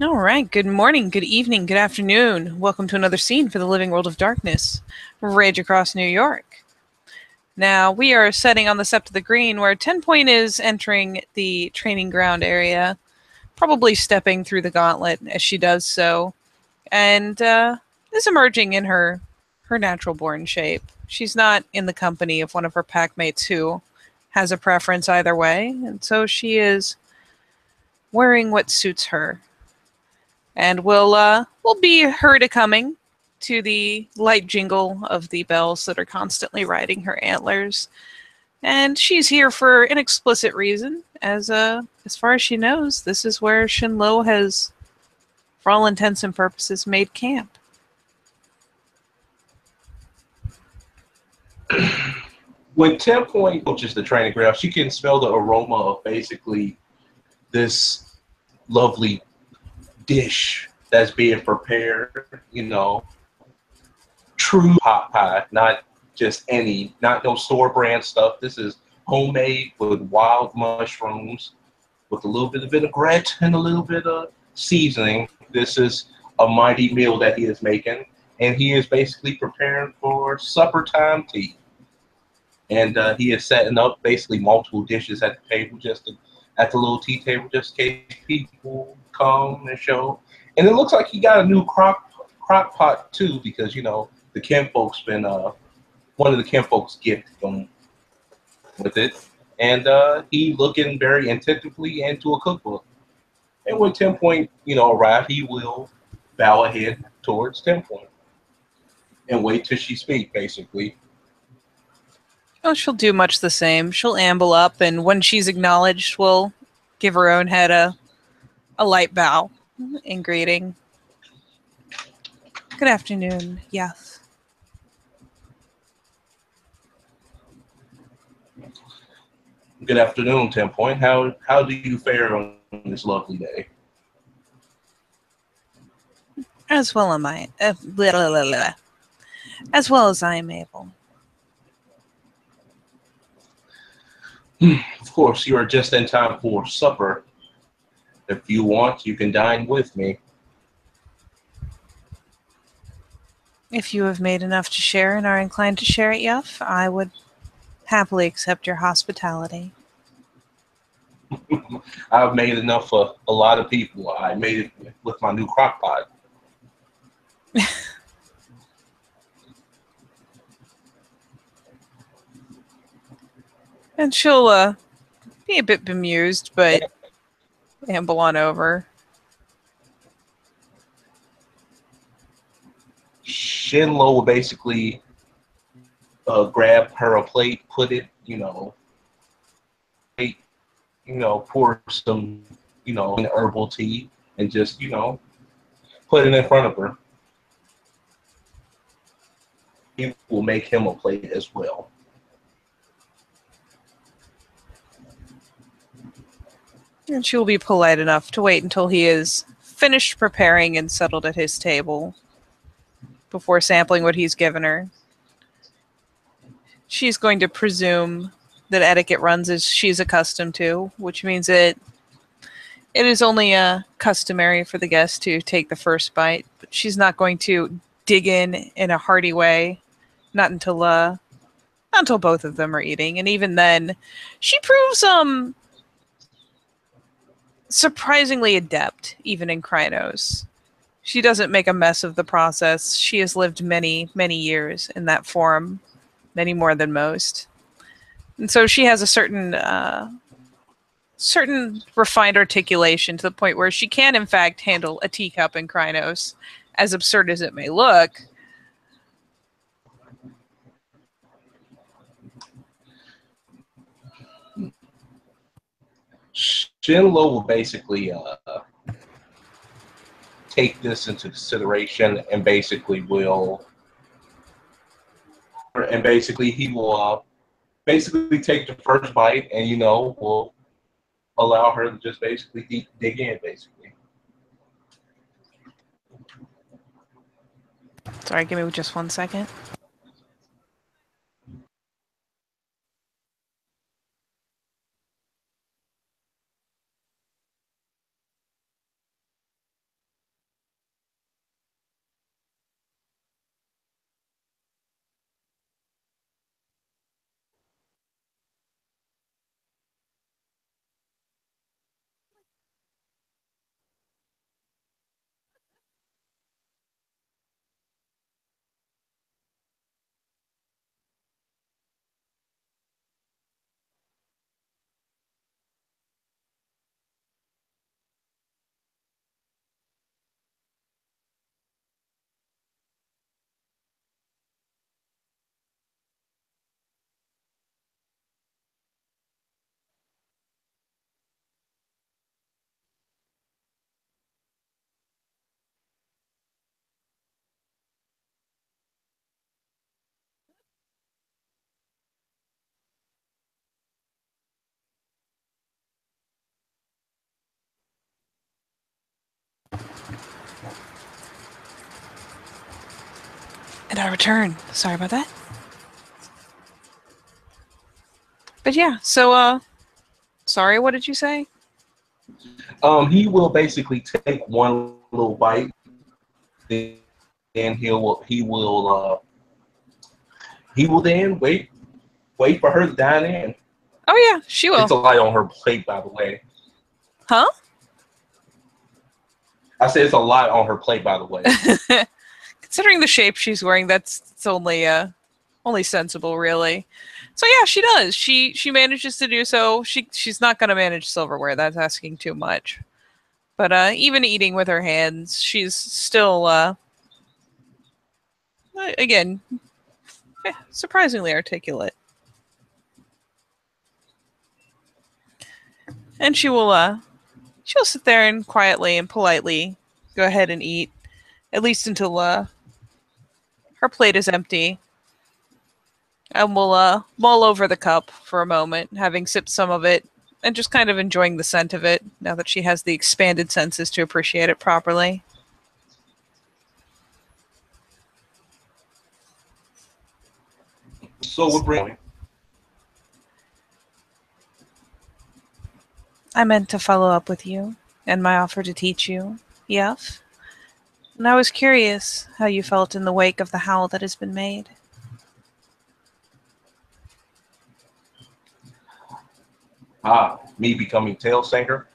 All right. Good morning, good evening, good afternoon. Welcome to another scene for the Living World of Darkness, Rage Across New York. Now, we are setting on the Sept of the Green, where 10 Point is entering the training ground area, probably stepping through the gauntlet as she does so, and is emerging in her natural born shape. She's not in the company of one of her packmates who has a preference either way, and so she is wearing what suits her. And we'll be heard a coming to the light jingle of the bells that are constantly riding her antlers. And she's here for an explicit reason, as far as she knows, this is where Shinlo has, for all intents and purposes, made camp. When 10 Point approaches the training ground, she can smell the aroma of basically this lovely dish that's being prepared, true pot pie, not just any, not no store brand stuff. This is homemade with wild mushrooms, with a little bit of vinaigrette and a little bit of seasoning. This is a mighty meal that he is making, and he is basically preparing for supper time tea. And he is setting up basically multiple dishes at the table, at the little tea table, just in case people come and show. And it looks like he got a new crock pot too, because the Kim folks been one of the Kim folks gifted him with it, and he looking very attentively into a cookbook. And when 10 Point arrive, he will bow ahead towards 10 Point and wait till she speak, basically. Oh, she'll do much the same. She'll amble up, and when she's acknowledged, we'll give her own head a light bow in greeting. Good afternoon. Yes. Good afternoon, 10 Point. How do you fare on this lovely day? As well am I. Blah, blah, blah, blah. As well as I am able. Of course, you are just in time for supper. If you want, you can dine with me. If you have made enough to share and are inclined to share it, Yuff, I would happily accept your hospitality. I've made enough for a lot of people. I made it with my new crock pot. And she'll be a bit bemused, but amble on over. Shinlo will basically grab her a plate, put it, pour some, herbal tea, and just, put it in front of her. He will make him a plate as well. And she will be polite enough to wait until he is finished preparing and settled at his table before sampling what he's given her. She's going to presume that etiquette runs as she's accustomed to, which means that it is only customary for the guest to take the first bite, but she's not going to dig in a hearty way, not until both of them are eating, and even then, she proves surprisingly adept, even in Krynos. She doesn't make a mess of the process. She has lived many, many years in that form, many more than most. And so she has a certain refined articulation to the point where she can, in fact, handle a teacup in Krynos, as absurd as it may look. Shinlo will basically take this into consideration and basically he will basically take the first bite and will allow her to just basically dig in basically. Sorry, give me just 1 second. And I return. Sorry about that. But yeah, so sorry, what did you say? He will basically take one little bite, then he will then wait for her to dine in. Oh yeah, she It's will. a lot on her plate, by the way. Huh? I said it's a lot on her plate, by the way. Considering the shape she's wearing, that's it's only sensible, really. So yeah, she does. She manages to do so. She's not gonna manage silverware. That's asking too much. But even eating with her hands, she's still again surprisingly articulate. And she'll sit there and quietly and politely go ahead and eat, at least until her plate is empty. And we'll mull over the cup for a moment, having sipped some of it and just kind of enjoying the scent of it now that she has the expanded senses to appreciate it properly. So we're bringing. I meant to follow up with you and my offer to teach you, Yef. And I was curious how you felt in the wake of the howl that has been made. Me becoming tail singer.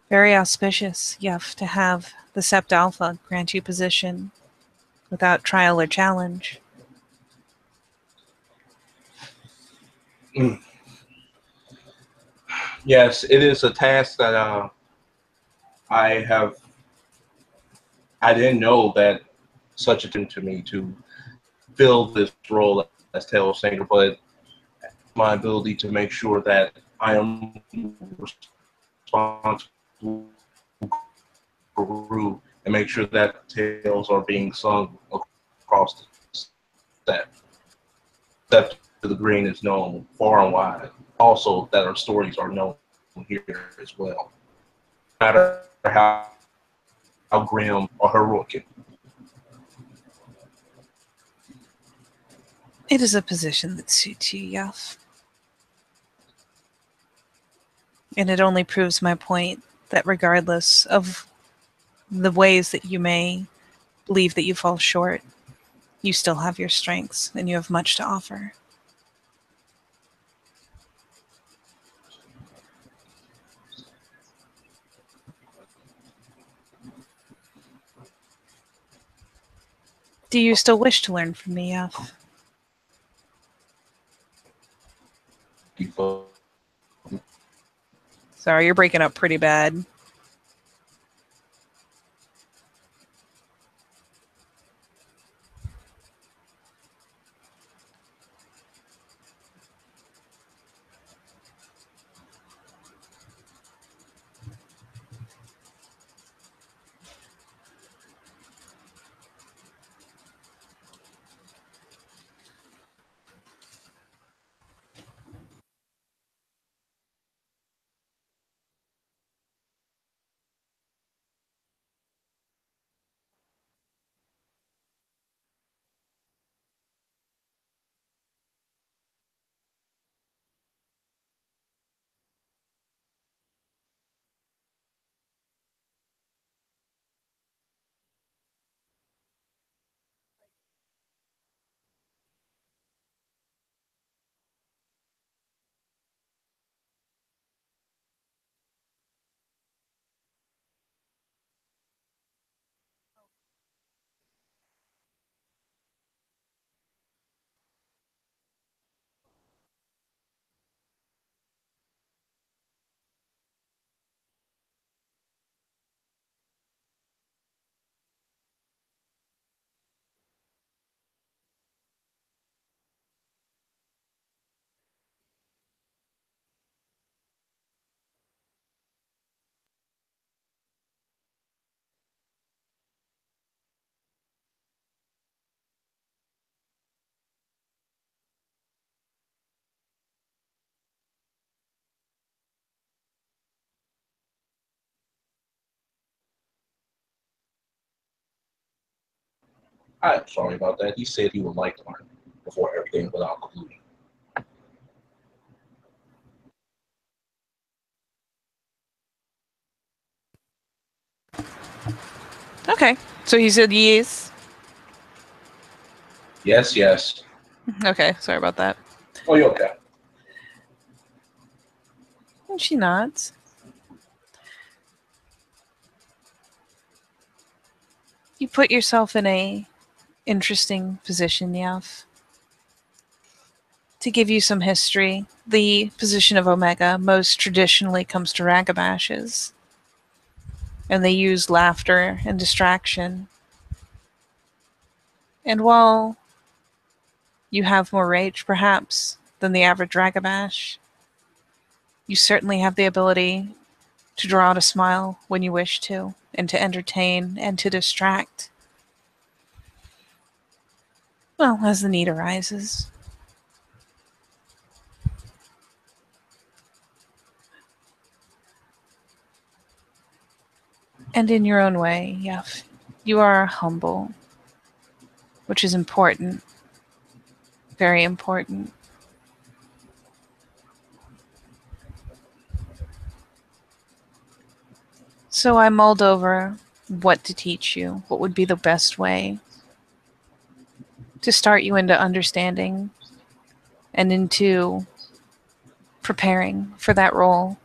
Very auspicious, Yef, to have the Sept Alpha grant you position without trial or challenge. Mm. Yes, it is a task that I have. I didn't know that such a thing to me to fill this role as tail singer, but my ability to make sure that I am responsible for and make sure that tales are being sung across the set. That to the green is known far and wide. Also, that our stories are known here as well. No matter how grim or heroic. It is a position that suits you, Yef. And it only proves my point that regardless of the ways that you may believe that you fall short, you still have your strengths and you have much to offer. Do you still wish to learn from me, Yef? Sorry, you're breaking up pretty bad. I'm sorry about that. He said he would like to learn before everything without concluding. Okay. So he said yes. Yes, yes. Okay, sorry about that. Oh, you okay? And she nods. You put yourself in a interesting position, Yav. To give you some history, the position of Omega most traditionally comes to Ragabashes, and they use laughter and distraction. And while you have more rage, perhaps, than the average Ragabash, you certainly have the ability to draw out a smile when you wish to, and to entertain and to distract. Well, as the need arises. And in your own way, Yef, you are humble, which is important, very important. So I mulled over what to teach you, what would be the best way to start you into understanding and into preparing for that role.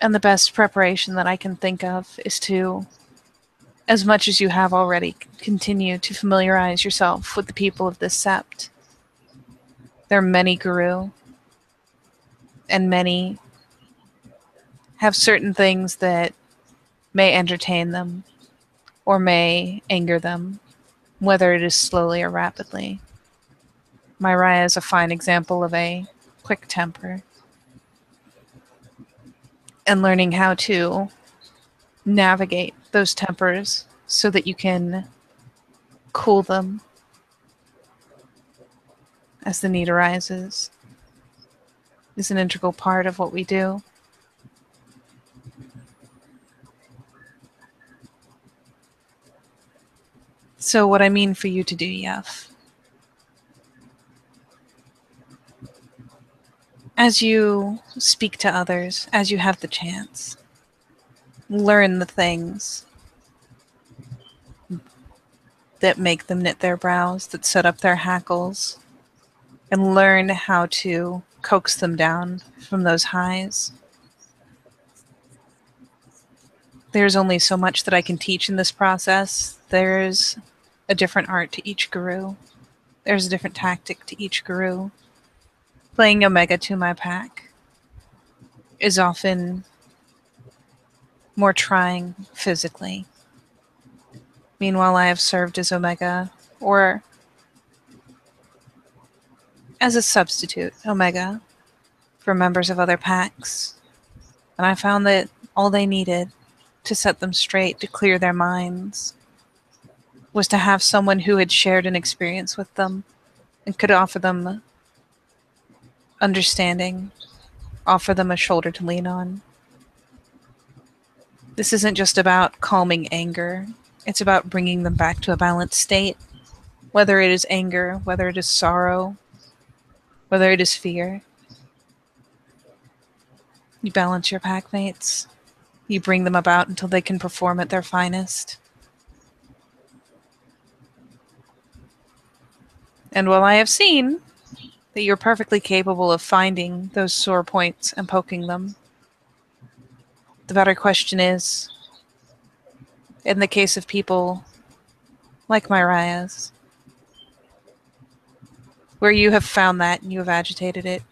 And the best preparation that I can think of is to, as much as you have already, continue to familiarize yourself with the people of this sept. There are many guru, and many have certain things that may entertain them or may anger them, whether it is slowly or rapidly. My Raya is a fine example of a quick temper, and learning how to navigate those tempers so that you can cool them as the need arises is an integral part of what we do. So what I mean for you to do, Yef, as you speak to others, as you have the chance, learn the things that make them knit their brows, that set up their hackles, and learn how to coax them down from those highs. There's only so much that I can teach in this process. There's a different art to each guru. There's a different tactic to each guru. Playing Omega to my pack is often more trying physically. Meanwhile, I have served as Omega, or as a substitute Omega, for members of other packs, and I found that all they needed to set them straight, to clear their minds, was to have someone who had shared an experience with them and could offer them understanding, offer them a shoulder to lean on. This isn't just about calming anger. It's about bringing them back to a balanced state, whether it is anger, whether it is sorrow, whether it is fear. You balance your pack mates. You bring them about until they can perform at their finest. And while I have seen that you're perfectly capable of finding those sore points and poking them, the better question is, in the case of people like my Rayas, where you have found that and you have agitated it,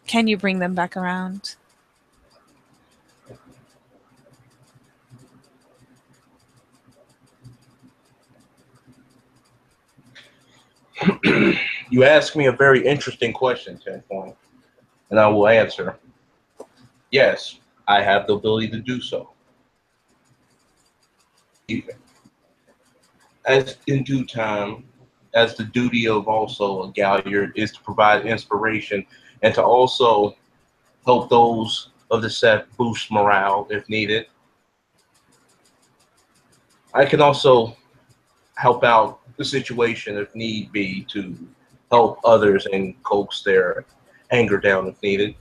can you bring them back around? You asked me a very interesting question, 10 Point, and I will answer. Yes, I have the ability to do so. As in due time, as the duty of also a Galliard is to provide inspiration and to also help those of the set boost morale if needed. I can also help out the situation if need be to help others and coax their anger down if needed.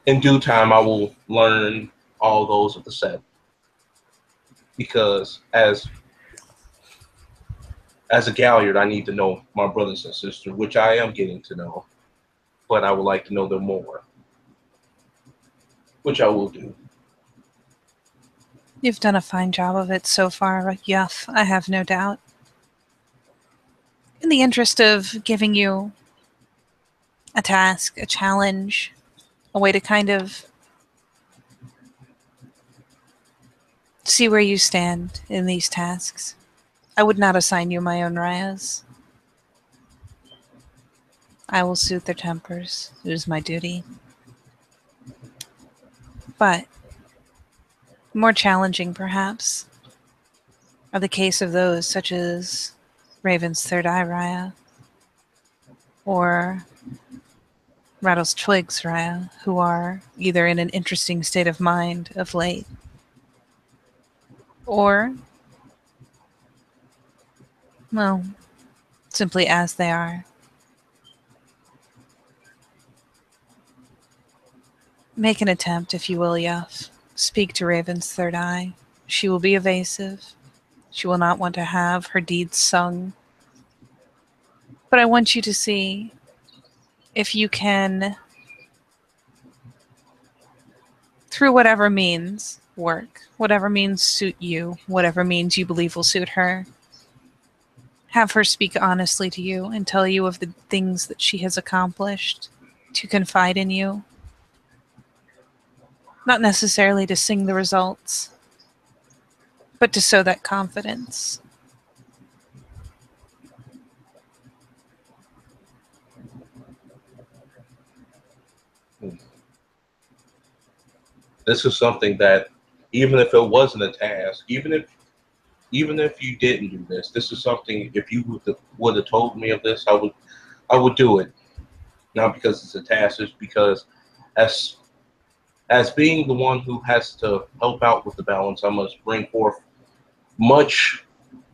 In due time, I will learn all those of the set because as a Galliard, I need to know my brothers and sisters, which I am getting to know, but I would like to know them more, which I will do. You've done a fine job of it so far, Yuff, I have no doubt. In the interest of giving you a task, a challenge, a way to kind of see where you stand in these tasks, I would not assign you my own Rayas. I will soothe their tempers. It is my duty. But more challenging, perhaps, are the case of those such as Raven's Third Eye Raya or Rattle's Twigs Raya, who are either in an interesting state of mind of late or, well, simply as they are. Make an attempt, if you will, Yuff. Speak to Raven's Third Eye. She will be evasive. She will not want to have her deeds sung. But I want you to see if you can, through whatever means, work, whatever means suit you, whatever means you believe will suit her. Have her speak honestly to you and tell you of the things that she has accomplished, to confide in you. Not necessarily to sing the results, but to sow that confidence. This is something that, even if it wasn't a task, even if you didn't do this, this is something. If you would have told me of this, I would do it. Not because it's a task, it's because as as being the one who has to help out with the balance, I must bring forth much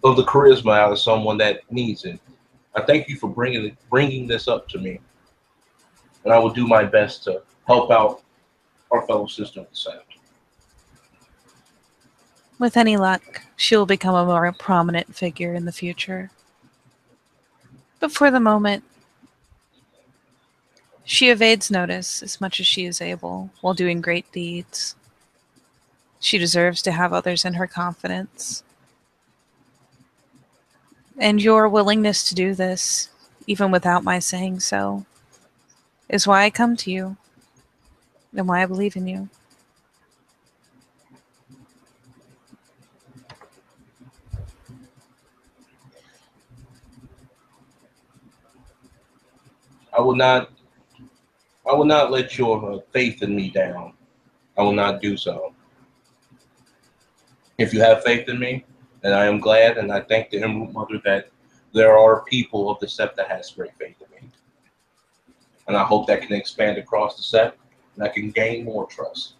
of the charisma out of someone that needs it. I thank you for bringing this up to me, and I will do my best to help out our fellow sister of the South. With any luck, she will become a more prominent figure in the future. But for the moment, she evades notice as much as she is able while doing great deeds. She deserves to have others in her confidence. And your willingness to do this, even without my saying so, is why I come to you and why I believe in you. I will not. I will not let your faith in me down. I will not do so. If you have faith in me, then I am glad, and I thank the Emerald Mother that there are people of the Sept that has great faith in me. And I hope that can expand across the Sept, and I can gain more trust.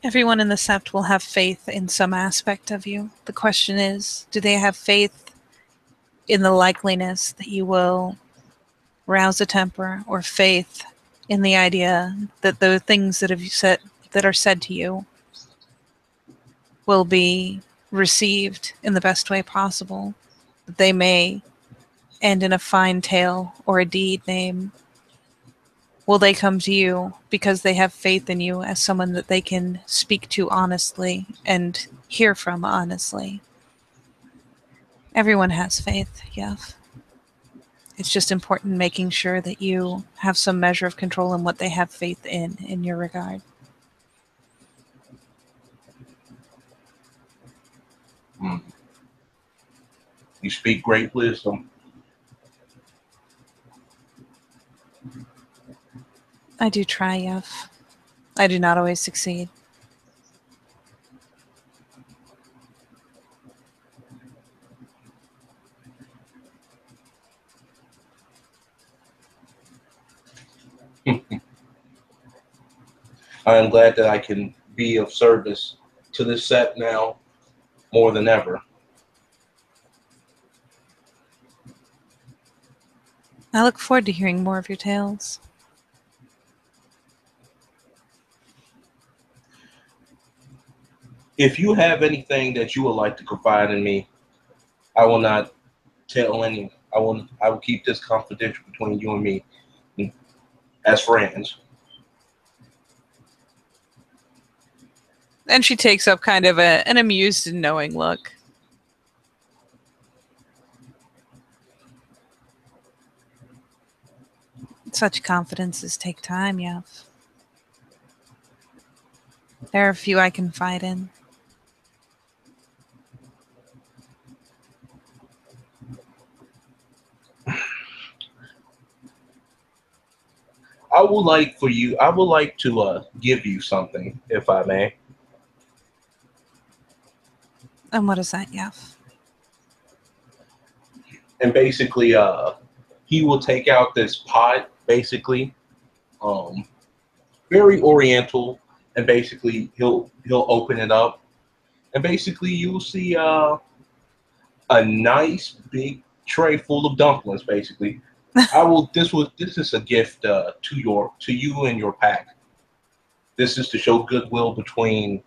Everyone in the Sept will have faith in some aspect of you. The question is, do they have faith in the likeliness that you will rouse a temper, or faith in the idea that the things that are said to you will be received in the best way possible, that they may end in a fine tale or a deed name? Will they come to you because they have faith in you as someone that they can speak to honestly and hear from honestly? Everyone has faith, yes. It's just important making sure that you have some measure of control in what they have faith in your regard. Mm. You speak great wisdom. I do try, Yev. I do not always succeed. I am glad that I can be of service to this set now more than ever. I look forward to hearing more of your tales. If you have anything that you would like to confide in me, I will not tell any. I will keep this confidential between you and me as friends. And she takes up kind of an amused and knowing look. Such confidences take time, Yev. There are a few I confide in. I would like for you. I would like to give you something, if I may. And what is that, Yev? And basically, he will take out this pot, basically, um, very oriental, and basically he'll open it up, and basically you'll see a nice big tray full of dumplings. Basically, this is a gift to you and your pack. This is to show goodwill between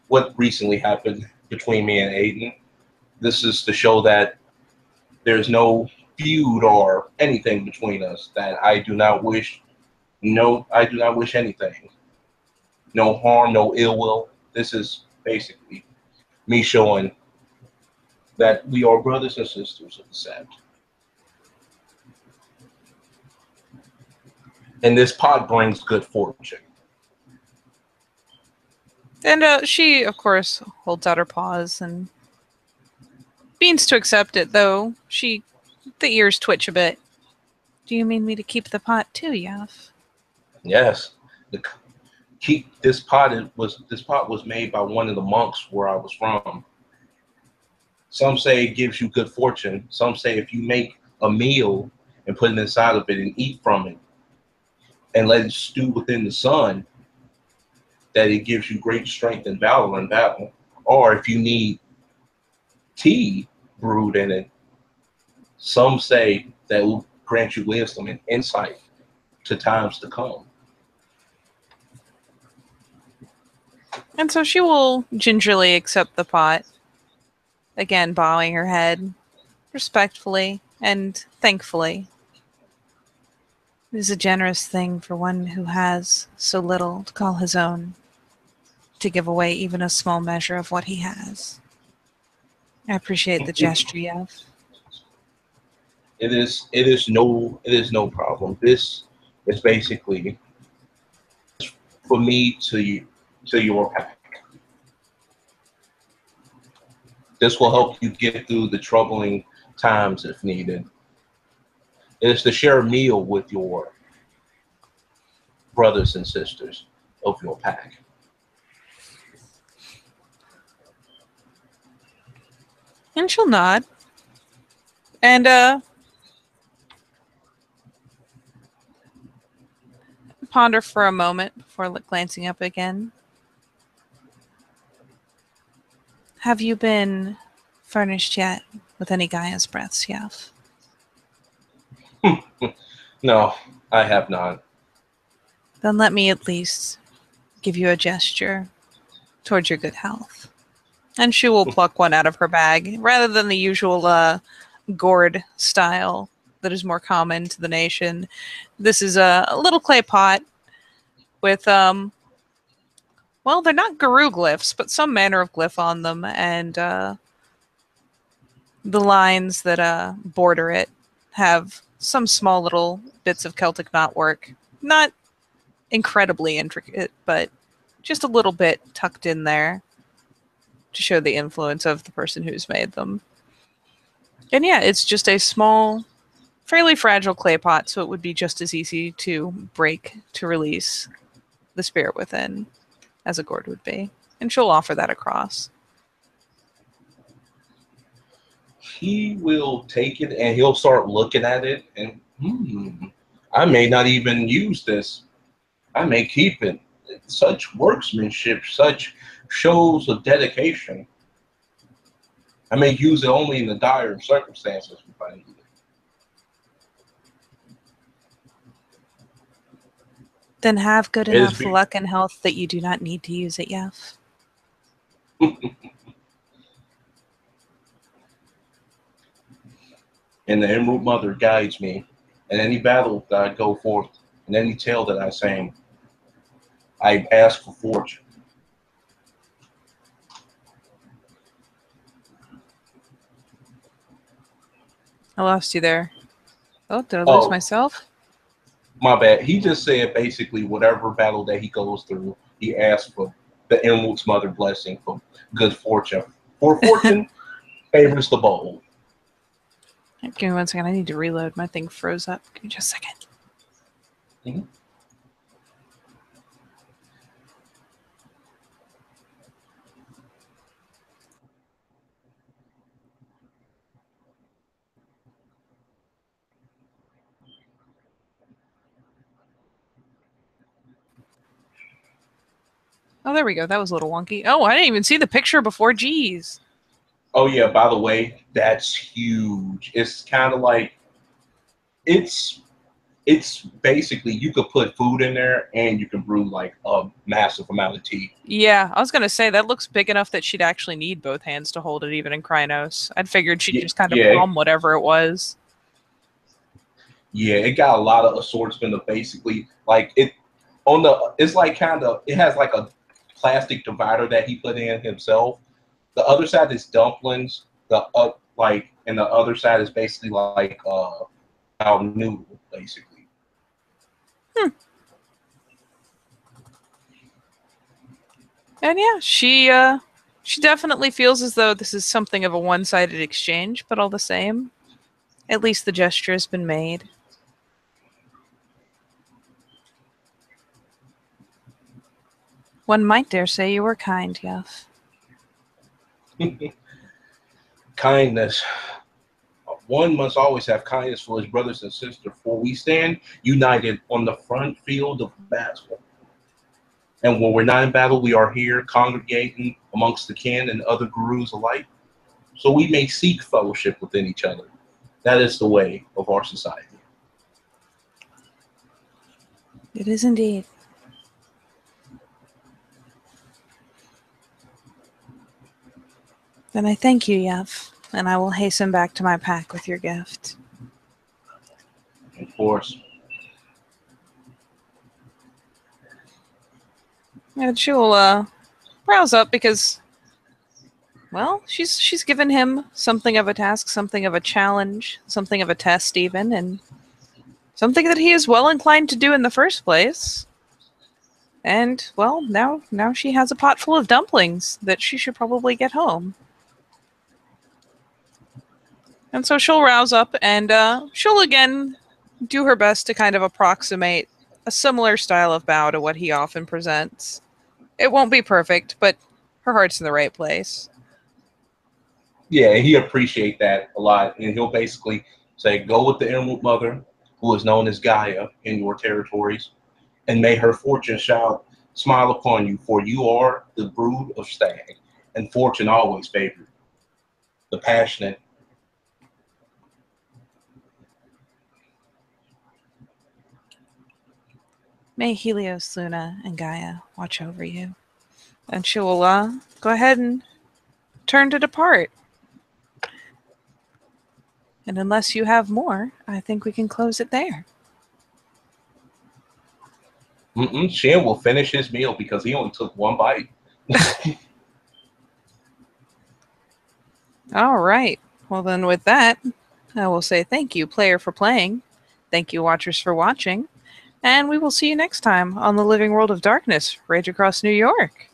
what recently happened between me and Aiden. This is to show that there's no feud or anything between us. That I do not wish. No, I do not wish anything. No harm, no ill will. This is basically me showing that we are brothers and sisters of the set. And this pot brings good fortune. And she, of course, holds out her paws and means to accept it, though the ears twitch a bit. Do you mean me to keep the pot too, Yev? Yes, the, keep this pot. This pot was made by one of the monks where I was from. Some say it gives you good fortune. Some say if you make a meal and put it inside of it and eat from it and let it stew within the sun, that it gives you great strength and valor in battle. Or if you need tea brewed in it, some say that it will grant you wisdom and insight to times to come. And so she will gingerly accept the pot, again bowing her head respectfully and thankfully. It is a generous thing for one who has so little to call his own to give away even a small measure of what he has. I appreciate the gesture, Yev. It is no problem. This is basically for me to your pack. This will help you get through the troubling times if needed. It is to share a meal with your brothers and sisters of your pack. And she'll nod. And ponder for a moment before glancing up again. Have you been furnished yet with any Gaia's breaths, Yev? No, I have not. Then let me at least give you a gesture towards your good health. And she will pluck one out of her bag, rather than the usual gourd style that is more common to the nation. This is a little clay pot with, well, they're not guru glyphs, but some manner of glyph on them, and the lines that border it have some small little bits of Celtic knotwork. Not incredibly intricate, but just a little bit tucked in there to show the influence of the person who's made them. And yeah, it's just a small, fairly fragile clay pot, so it would be just as easy to break to release the spirit within as a gourd would be. And she'll offer that across. He will take it and he'll start looking at it and I may not even use this. I may keep it. such workmanship, such shows of dedication. I may use it only in the dire circumstances if I need it. Then have good It is enough luck and health that you do not need to use it, Yef. And the Emerald Mother guides me in any battle that I go forth, in any tale that I sing. I ask for fortune. I lost you there. Oh, did I lose myself? My bad. He just said basically whatever battle that he goes through, he asks for the Emerald's Mother blessing for good fortune. For fortune favors the bold. Give me 1 second. I need to reload. My thing froze up. Give me just a second. Mm-hmm. Oh, there we go. That was a little wonky. Oh, I didn't even see the picture before. Jeez. Oh yeah, by the way, that's huge. It's kind of like it's basically you could put food in there and you can brew like a massive amount of tea. Yeah, I was gonna say that looks big enough that she'd actually need both hands to hold it, even in Krynos. I'd figured she'd just kind of palm whatever it was. Yeah, it got a lot of assortment of basically like it on the. It's like kind of it has like a plastic divider that he put in himself. The other side is dumplings. And the other side is basically like our noodle, basically. And yeah, she definitely feels as though this is something of a one-sided exchange, but all the same, at least the gesture has been made. One might dare say you were kind, Yef. Kindness. One must always have kindness for his brothers and sisters, for we stand united on the front field of battle. And when we're not in battle, we are here congregating amongst the kin and other gurus alike, so we may seek fellowship within each other. That is the way of our society. It is indeed. Then I thank you, Yef, and I will hasten back to my pack with your gift. Of course. And she'll rouse up because, well, she's given him something of a task, something of a challenge, something of a test even, and something that he is well inclined to do in the first place. And, well, now she has a pot full of dumplings that she should probably get home. And so she'll rouse up and she'll again do her best to kind of approximate a similar style of bow to what he often presents. It won't be perfect, but her heart's in the right place. Yeah, he appreciate that a lot, and he'll basically say, "Go with the Emerald Mother, who is known as Gaia in your territories, and may her fortune shall smile upon you, for you are the brood of stag, and fortune always favored the passionate." May Helios, Luna, and Gaia watch over you. And she will go ahead and turn to depart. And unless you have more, I think we can close it there. Shin will finish his meal because he only took one bite. All right. Well, then with that, I will say thank you, player, for playing. Thank you, watchers, for watching. And we will see you next time on the Living World of Darkness, Rage Across New York.